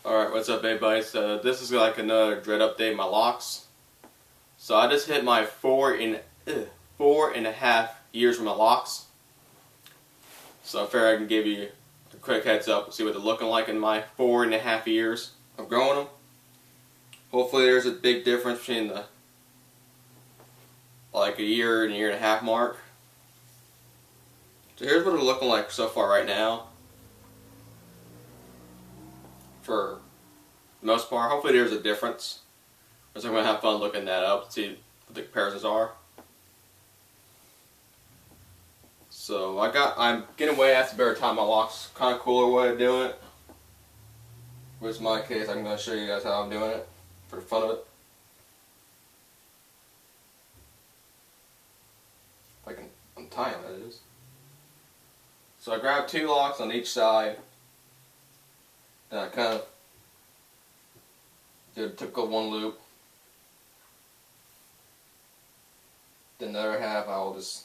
Alright, what's up everybody? So this is like another Dread update, my Locs. So I just hit my 4.5 years with my Locs. So I figured I can give you a quick heads up and see what they're looking like in my 4.5 years of growing them. Hopefully there's a big difference between the like a year and a half mark. So here's what they're looking like so far right now. For the most part, hopefully there's a difference. So I'm going to have fun looking that up to see what the comparisons are. So I'm getting away after better time my Locs. Kind of cooler way of doing it. Which in my case, I'm going to show you guys how I'm doing it for the fun of it. If I can untie them, that is. So I grabbed 2 Locs on each side. And I kind of did a typical one loop. Then the other half I will just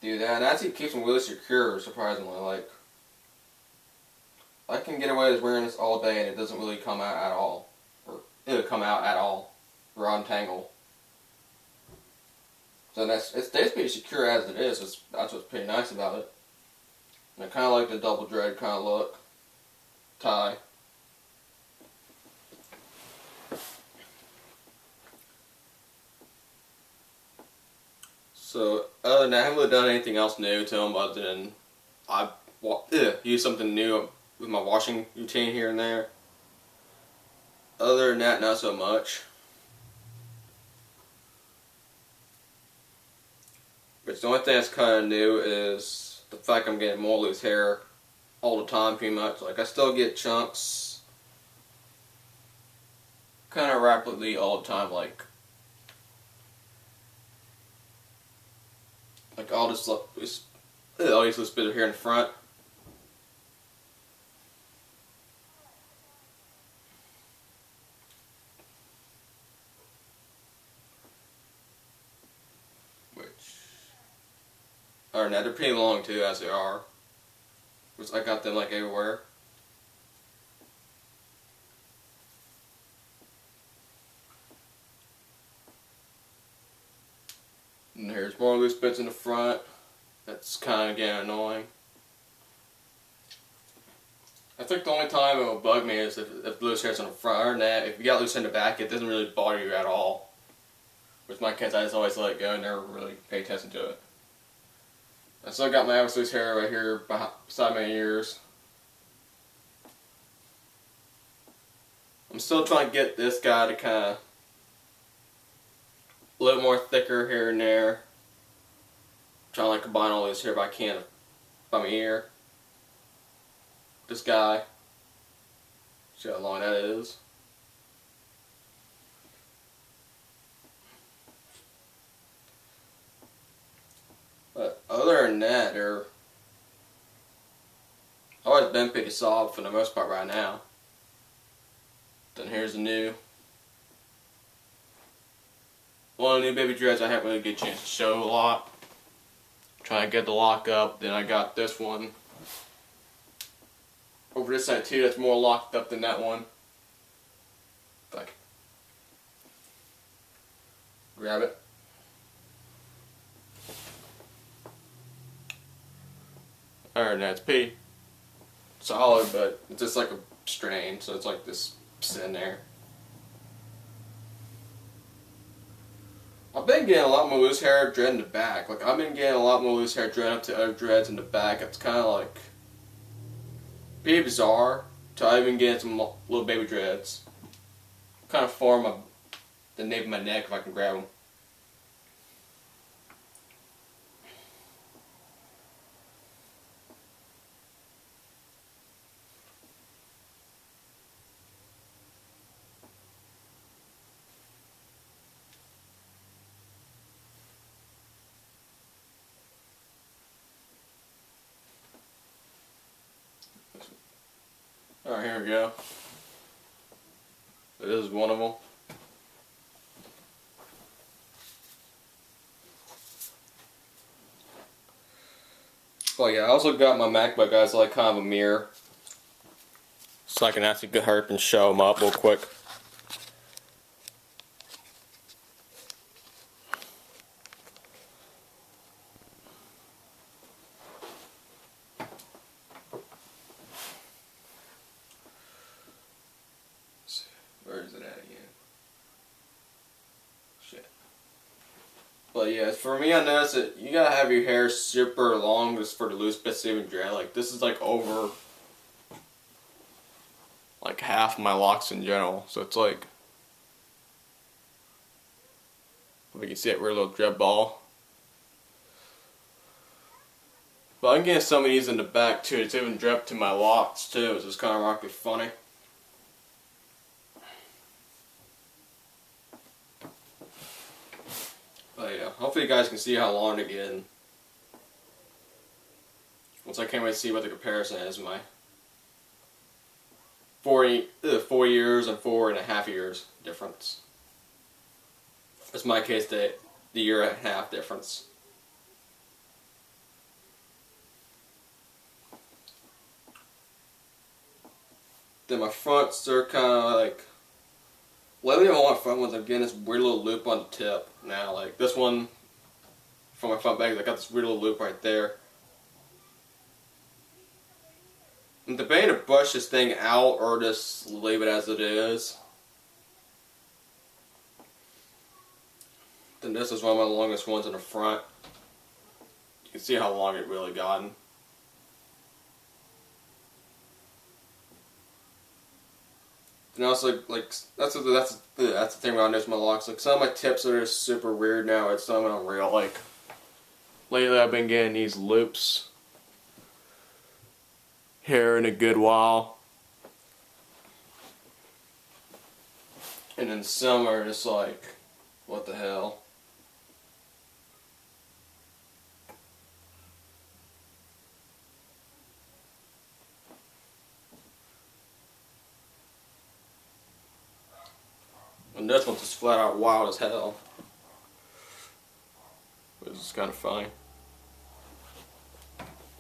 do that. And that actually keeps them really secure, surprisingly. Like, I can get away with wearing this all day and it doesn't really come out at all. Or it'll come out at all. Or untangle. So it stays pretty secure as it is. That's what's pretty nice about it. And I kind of like the double dread kind of look. Tie. So, other than that, I haven't really done anything else new to them other than I've used something new with my washing routine here and there. Other than that, not so much. But the only thing that's kind of new is the fact I'm getting more loose hair all the time, pretty much. Like, I still get chunks kind of rapidly all the time, like all these loose bits here in front. Other than that, they're pretty long too, as they are. Which I got them like everywhere. And there's more loose bits in the front. That's kind of getting annoying. I think the only time it will bug me is if loose hair's in the front. Other than that, if you got loose in the back, it doesn't really bother you at all. With my kids, I just always let it go and never really pay attention to it. I still got my loose hair right here beside my ears. I'm still trying to get this guy to kind of a little more thicker here and there. I'm trying to like combine all this hair if I can by my ear. This guy. See how long that is. But other than that, they're always been pretty soft for the most part right now. Then here's the new. One of the new baby dreads I haven't really get a chance to show a lot. Trying to get the lock up. Then I got this one over this side too. That's more locked up than that one. Like, grab it. Alright, now it's pretty solid, but it's just like a strain, so it's like this sitting there. I've been getting a lot more loose hair dread in the back. Like, I've been getting a lot more loose hair dread up to other dreads in the back. It's kind of like pretty bizarre to even get some little baby dreads. Kind of form the nape of my neck if I can grab them. Alright, here we go. This is one of them. Oh yeah, I also got my MacBook as like kind of a mirror. so I can actually hurry up and show them up real quick. Where is it at again? Shit. But yeah, for me, I noticed that you gotta have your hair super long just for the loose bits to even dread. Like, this is like over like half my locks in general. So it's like, if you can see it, we're a little dread ball. But I'm getting some of these in the back too. It's even dread to my locks too. It's just kind of rocky funny. But yeah, hopefully you guys can see how long they're getting. Once I can't wait to see what the comparison is, my 4 years and 4.5 years difference. That's my case, the year and a half difference. Then my fronts, they're kind of like, lately all my front ones, I'm getting this weird little loop on the tip now. Like this one, from my front bag, I got this weird little loop right there. I'm debating to brush this thing out or just leave it as it is. Then this is one of my longest ones in the front. You can see how long it really gotten. And also, like that's the thing when I notice my locks. Like some of my tips are just super weird now. It's something unreal. Like lately, I've been getting these loops here in a good while, and then some are just like, what the hell? And this one's just flat out wild as hell. Which is kind of funny.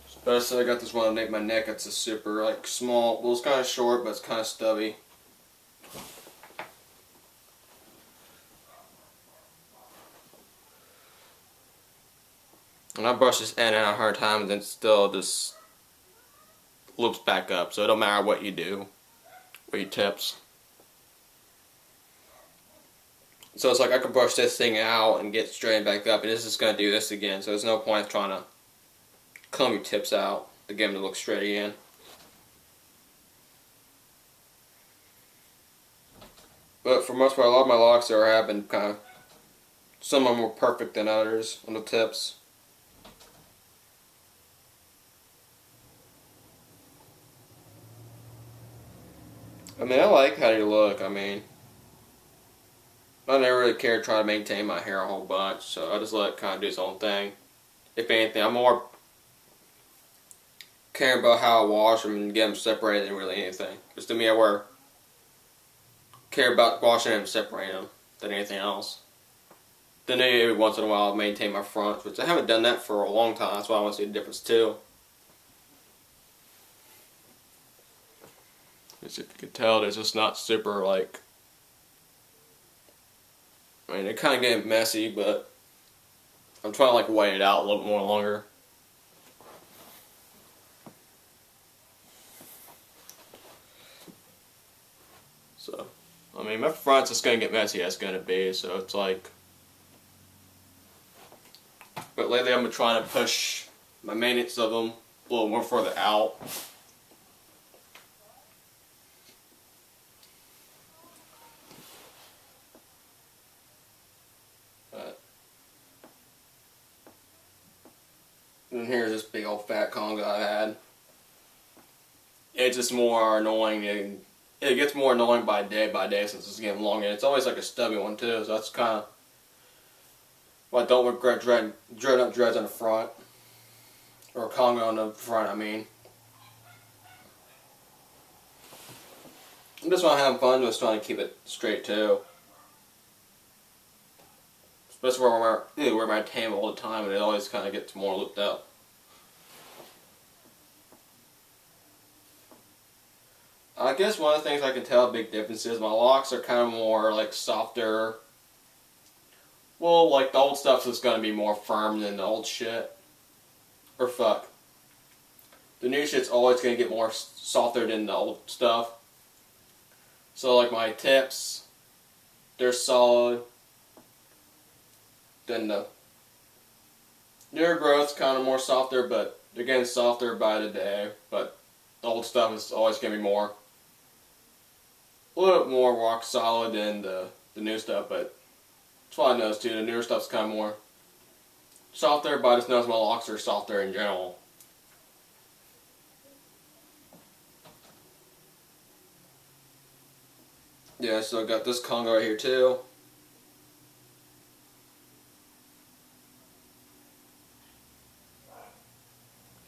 Especially I got this one underneath my neck. It's a super like small. Well, it's kind of short, but it's kind of stubby. And I brush this in and out 100 times, and it still just loops back up. So it don't matter what you do with your tips. So it's like I can brush this thing out and get straightened back up, and it's just going to do this again. So there's no point of trying to comb your tips out to get them to look straight again. But for most part, a lot of my locks have been kind of, some of them more perfect than others on the tips. I mean, I like how they look. I mean, I never really cared trying to maintain my hair a whole bunch, so I just let it kind of do its own thing. If anything, I'm more caring about how I wash them and get them separated than really anything. Because to me, I care about washing them and separating them than anything else. Then every once in a while, I'll maintain my fronts, which I haven't done that for a long time. That's why I want to see the difference too. As if you can tell, it's just not super like. I mean, they're kind of getting messy, but I'm trying to like wait it out a little more longer. So, I mean, my front's just going to get messy as it's going to be, so it's like... But lately I've been trying to push my maintenance of them a little more further out. And here's this big old fat conga I had. It's just more annoying, and it gets more annoying by day since it's getting longer. And it's always like a stubby one too, so that's kind of why I don't regret dreading up dreads on the front, or conga on the front. I mean, I'm just want to have fun, just trying to keep it straight too. Especially where I wear my tam all the time, and it always kind of gets more looped up. I guess one of the things I can tell a big difference is my locks are kind of more like softer. Well, like the old stuff is going to be more firm than the old shit. Or fuck. The new shit's always going to get more softer than the old stuff. So like my tips, they're solid. Then the newer growth's kind of more softer, but they're getting softer by the day. But the old stuff is always going to be more, a little bit more rock solid than the new stuff, but that's what I noticed too. The newer stuff's kind of more softer, but I just noticed my locks are softer in general. Yeah, so I got this Congo right here too.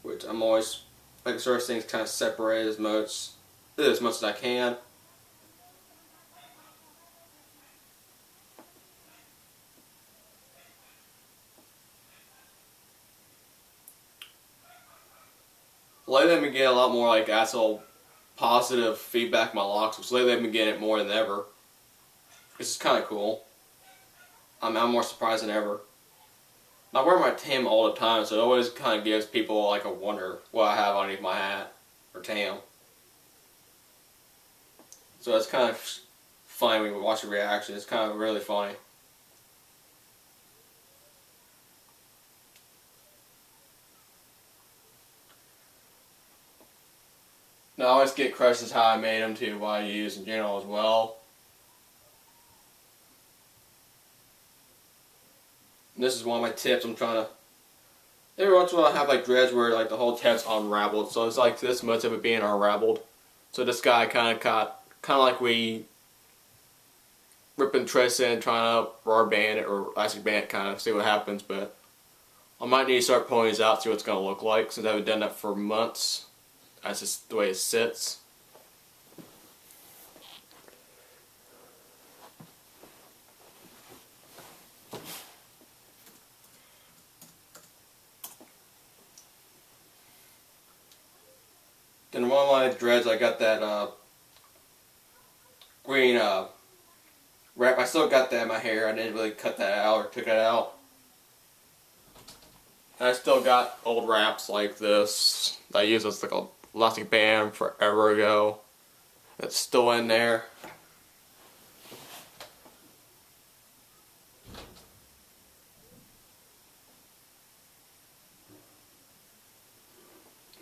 Which I'm always like sort of things kind of separate as much as I can. Lately I've been getting a lot more like asshole positive feedback on my locks, which lately I've been getting it more than ever. This is kind of cool. I'm more surprised than ever. I wear my tam all the time, so it always kind of gives people like a wonder what I have underneath my hat or tam. So it's kind of funny when you watch the reaction. It's kind of really funny. Now I always get questions how I made them to what I use in general as well. And this is one of my tips. I'm trying to. Every once in a while I have like dreads where like the whole tip's unraveled, so it's like this much of it being unraveled. So this guy kind of like we ripping twist in, trying to rubber band it or elastic band it, kind of see what happens. But I might need to start pulling these out, see what it's gonna look like, since I haven't done that for months. That's just the way it sits. Then one of my dreads, I got that green wrap. I still got that in my hair. I didn't really cut that out or took it out. And I still got old wraps like this. I used this like a elastic band forever ago. It's still in there.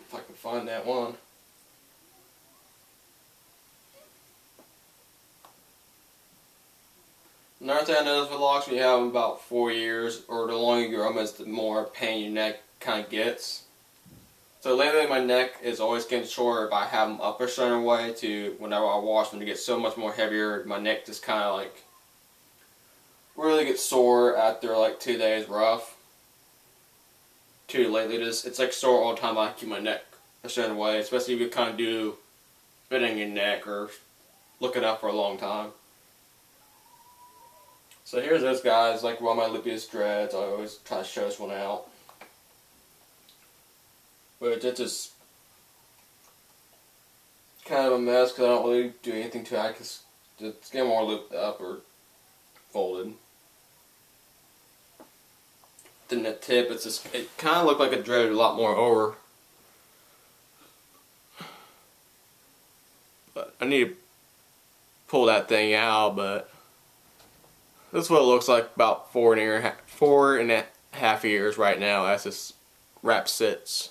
If I can find that one. Another thing I noticed with locks, when you have them about 4 years, or the longer you grow them, is the more pain your neck kind of gets. So lately my neck is always getting shorter if I have them up a certain way to whenever I wash them to get so much more heavier. My neck just kind of like really gets sore after like 2 days rough. Lately it's like sore all the time. I keep my neck a certain way, especially if you kind of do fitting your neck or looking up for a long time. So here's this guys, like one of my lippiest dreads. I always try to show this one out. But it's just kind of a mess because I don't really do anything to it. Cause it's getting more looped up or folded. Then the tip, it's just, it kind of looked like it dreaded a lot more over. But I need to pull that thing out, but this is what it looks like about 4.5 years right now as this wrap sits.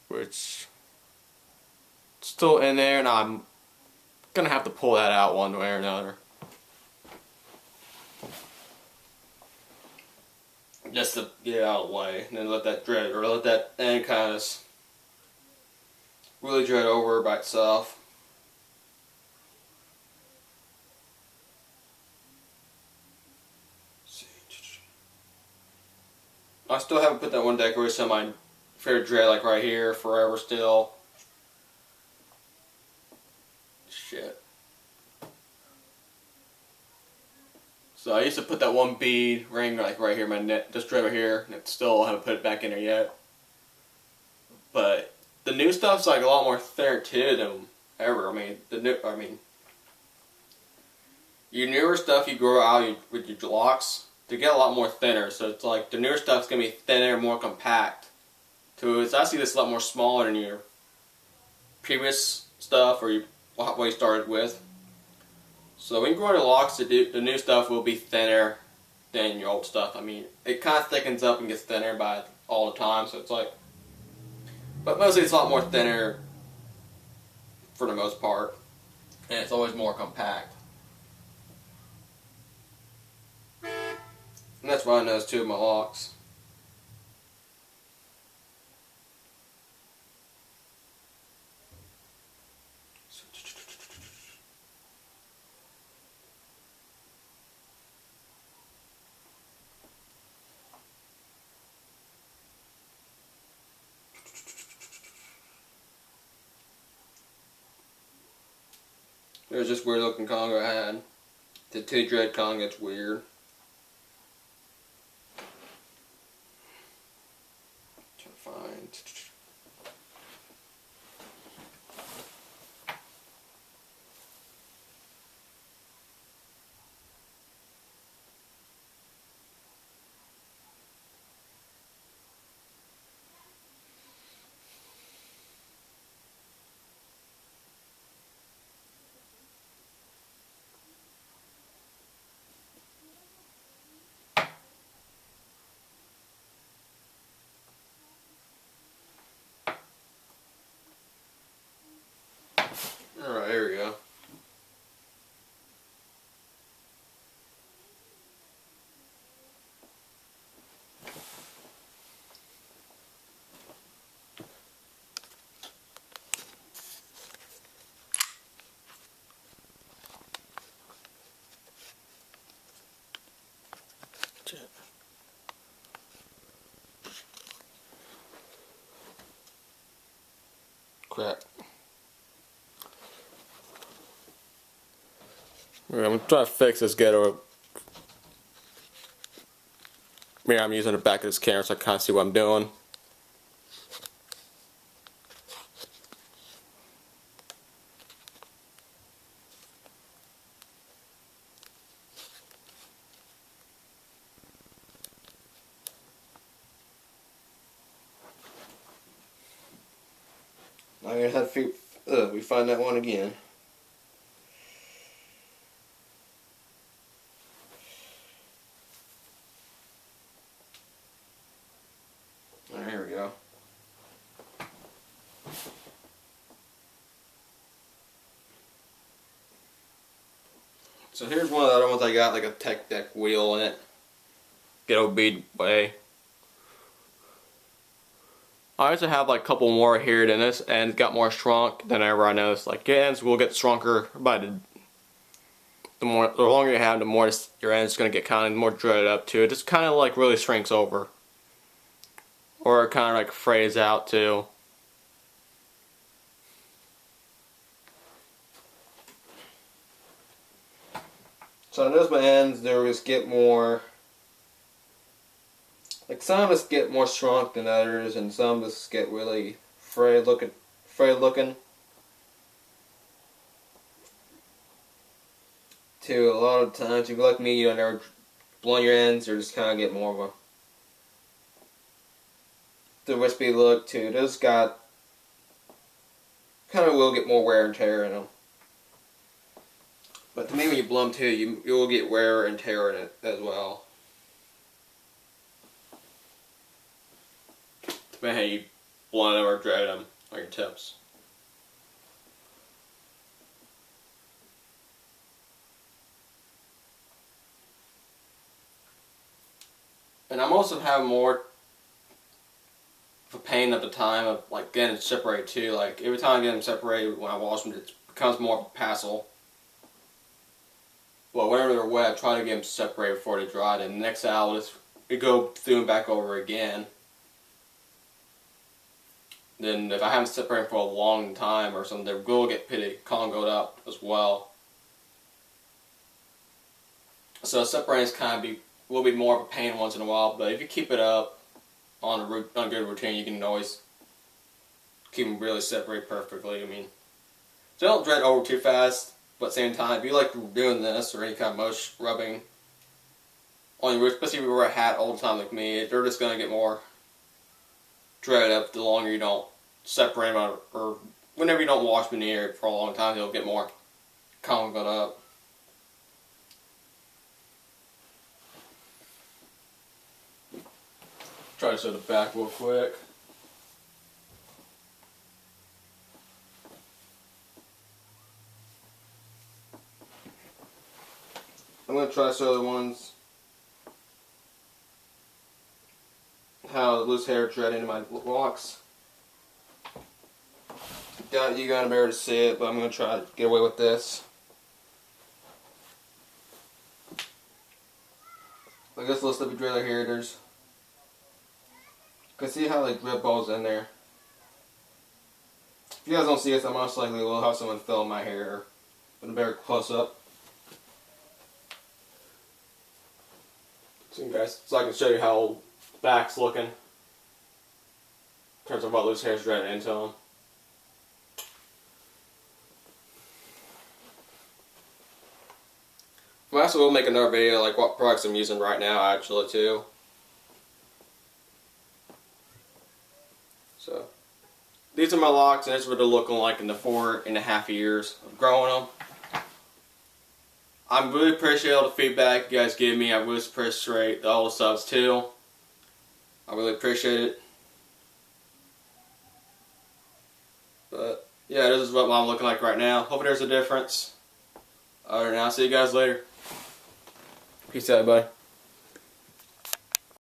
Which it's still in there, and I'm gonna have to pull that out one way or another. Just to get it out of the way, and then let that dread, or let that end kind of really dread over by itself. I still haven't put that one decoration on my favorite dread, like right here, forever still. Shit. So I used to put that one bead ring like right here, my neck, this dread right here, and still haven't put it back in there yet. But the new stuff's like a lot more thinner too than ever. I mean, your newer stuff you grow out with your Locs, they get a lot more thinner. So it's like the newer stuff's gonna be thinner, more compact. So it's actually this a lot more smaller than your previous stuff or what you started with. So when you grow your Locs, the new stuff will be thinner than your old stuff. I mean, it kind of thickens up and gets thinner by all the time. So it's like, but mostly it's a lot more thinner for the most part, and it's always more compact. And that's why I noticed too with my Locs. There's this weird looking Congo I had. The 2 dread Congo, it's weird. Trying to find. Alright, here we go. Crap. I'm gonna try to fix this ghetto. I'm using the back of this camera so I kind of see what I'm doing. I guess have to we find that one again. Alright, here we go. So here's one of the other ones I got, like a tech deck wheel in it. Ghetto bead way. I also have like a couple more here than this, and it got more shrunk than ever. I noticed. Like your ends will get shrunker by the longer you have, the more your ends gonna get kind of more dreaded up too. It just kind of like really shrinks over, or it kind of like frays out too. So I noticed my ends there just get more. Like some just get more shrunk than others, and some just get really frayed looking. Too, a lot of times, if you're like me, you don't ever blow your ends, or just kind of get more of a the wispy look too. Those got kind of will get more wear and tear in them. But to me, when you blow them too, you will get wear and tear in it as well. Depending how you blow them or dread them on your tips. And I'm also having more of a pain at the time of like getting it separated too. Like every time I get them separated when I wash them, it becomes more of a hassle. Well, whenever they're wet, I try to get them separated before they dry. Then the next hour, I'll just go through them back over again. Then if I haven't separated for a long time or something, they will get pretty Congoed up as well. So separating is kind of will be more of a pain once in a while, but if you keep it up on a good routine, you can always keep them really separated perfectly. I mean, so don't dread over too fast, but at the same time, if you like doing this or any kind of motion rubbing on your roots, especially if you wear a hat all the time like me, they're just going to get more dread up the longer you don't separate them out, or whenever you don't wash them in the air for a long time, they'll get more convoluted up. Try to show the back real quick. I'm going to try to show the ones how the loose hair dread into my locks. Doubt you're going to be able to see it, but I'm going to try to get away with this. Like this little slippy dread here, there's, you can see how the drip balls in there. If you guys don't see this, I most likely will have someone film my hair with a better close up. So guys, so I can show you how the back's looking in terms of what loose hair's dreaded into them. I also will make another video like what products I'm using right now actually too. So these are my locks, and this is what they're looking like in the 4.5 years of growing them. I really appreciate all the feedback you guys give me. I really appreciate all the subs too. I really appreciate it. But yeah, this is what I'm looking like right now. Hope there's a difference. Alright, now see you guys later. Peace out, everybody.